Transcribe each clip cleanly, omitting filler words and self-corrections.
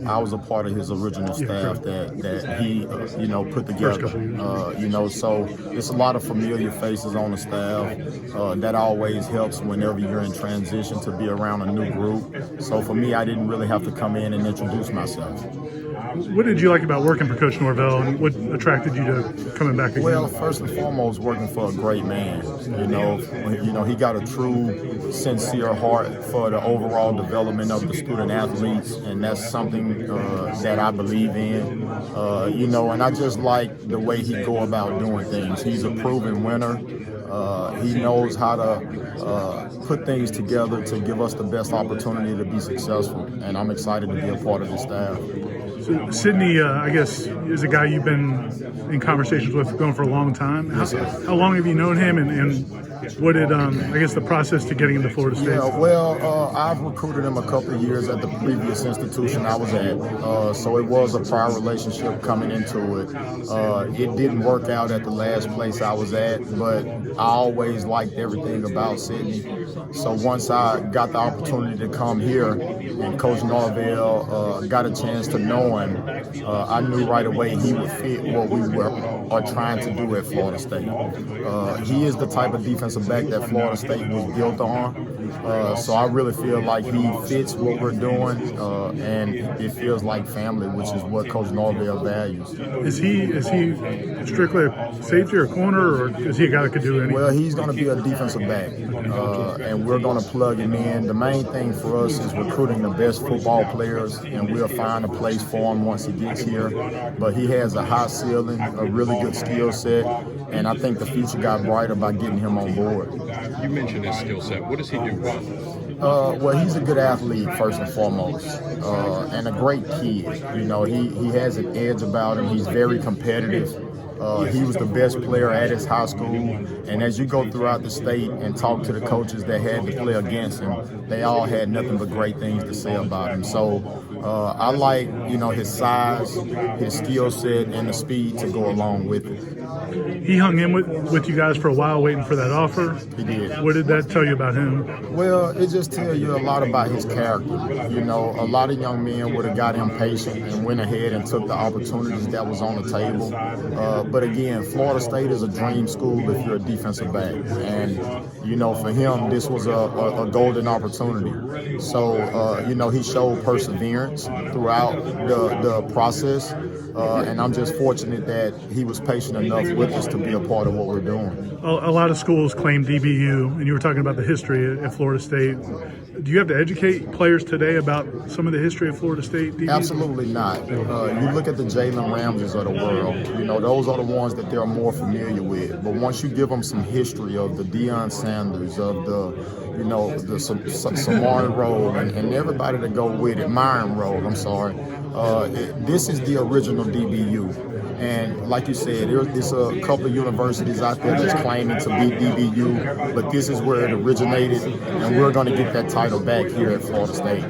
I was a part of his original staff that he put together. So it's a lot of familiar faces on the staff. That always helps whenever you're in transition to be around a new group. So for me, I didn't really have to come in and introduce myself. What did you like about working for Coach Norvell, and what attracted you to coming back again? Well, first and foremost, working for a great man. He got a true, sincere heart for the overall development of the student athletes, and that's something that I believe in. And I just like the way he go about doing things. He's a proven winner. He knows how to put things together to give us the best opportunity to be successful, and I'm excited to be a part of the staff. So Sidney, I guess, is a guy you've been in conversations with going for a long time. Yes, sir. How long have you known him, and what did, the process to getting him to Florida State? Yeah, well, I've recruited him a couple of years at the previous institution I was at, so it was a prior relationship coming into it. It didn't work out at the last place I was at, but I always liked everything about Sidney. So once I got the opportunity to come here and Coach Norvell got a chance to know him, I knew right away he would fit what we are trying to do at Florida State. He is the type of defensive back that Florida State was built on. So I really feel like he fits what we're doing, and it feels like family, which is what Coach Norvell values. Is he strictly a safety or corner, or is he a guy that could do anything? Well, he's going to be a defensive back, and we're going to plug him in. The main thing for us is recruiting the best football players, and we'll find a place for him once he gets here. But he has a high ceiling, a really good skill set, and I think the future got brighter by getting him on board. You mentioned his skill set. What does he do well? Well, he's a good athlete, first and foremost, and a great kid. He has an edge about him. He's very competitive. He was the best player at his high school, and as you go throughout the state and talk to the coaches that had to play against him, they all had nothing but great things to say about him. So I like, his size, his skill set, and the speed to go along with it. He hung in with you guys for a while waiting for that offer. He did. What did that tell you about him? Well, it just tells you a lot about his character. A lot of young men would have got impatient and went ahead and took the opportunities that was on the table. But again, Florida State is a dream school if you're a defensive back. And, for him, this was a golden opportunity. So, he showed perseverance throughout the process. And I'm just fortunate that he was patient enough with us to be a part of what we're doing. A lot of schools claim DBU, and you were talking about the history at Florida State. Do you have to educate players today about some of the history of Florida State DBU? Absolutely not. You look at the Jalen Ramses of the world, those are the ones that they're more familiar with. But once you give them some history of the Deion Sanders, of the Samari Roll, and everybody that go with it, Myron Roll, I'm sorry, this is the original DBU. And like you said, there's a couple of universities out there that's claiming to be DBU, but this is where it originated, and we're going to get that title back here at Florida State.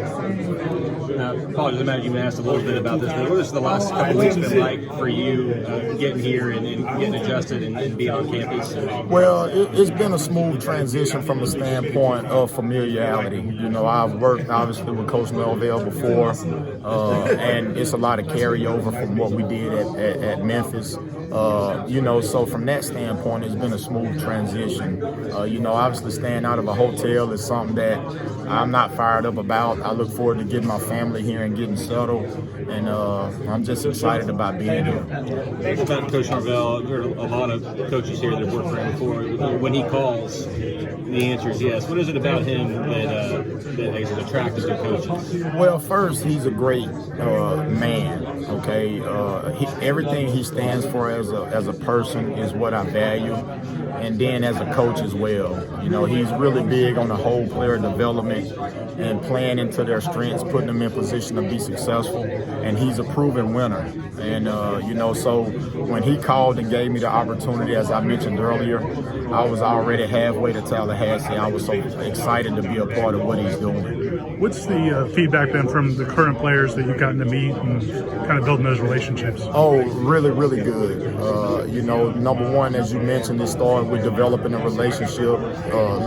Apologies, I imagine you've been asked a little bit about this, but what has the last couple of weeks been like for you getting here and getting adjusted and being on campus? Well, it's been a smooth transition from the standpoint of familiarity. I've worked obviously with Coach Norvell before, and it's a lot of carryover from what we did at Memphis. So from that standpoint, it's been a smooth transition. Obviously staying out of a hotel is something that I'm not fired up about. I look forward to getting my family here and getting settled, and I'm just excited about being here. About Coach Norvell, I've heard a lot of coaches here that have worked for him before. When he calls, the answer is yes. What is it about him that is attractive to coaches? Well, first, he's a great man. Okay, everything he stands for as a person is what I value, and then as a coach as well. He's really big on the whole player development and playing into their strengths, putting them in position to be successful, and he's a proven winner. And so when he called and gave me the opportunity, as I mentioned earlier, I was already halfway to Tallahassee. I was so excited to be a part of what he's doing. What's the feedback been from the current players that you've gotten to meet and kind of building those relationships? Oh, really, really good. Number one, as you mentioned, it started with developing a relationship,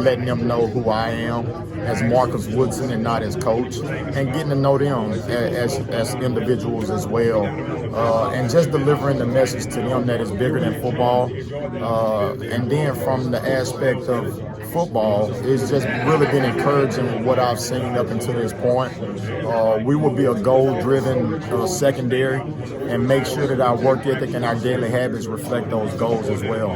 letting them know who I am as Marcus Woodson and not as coach, and getting to know them as individuals as well. And just delivering the message to them that is bigger than football. And then from the aspect of football, it's just really been encouraging with what I've seen up until this point. We will be a goal-driven secondary and make sure that our work ethic and our daily habits reflect those goals as well.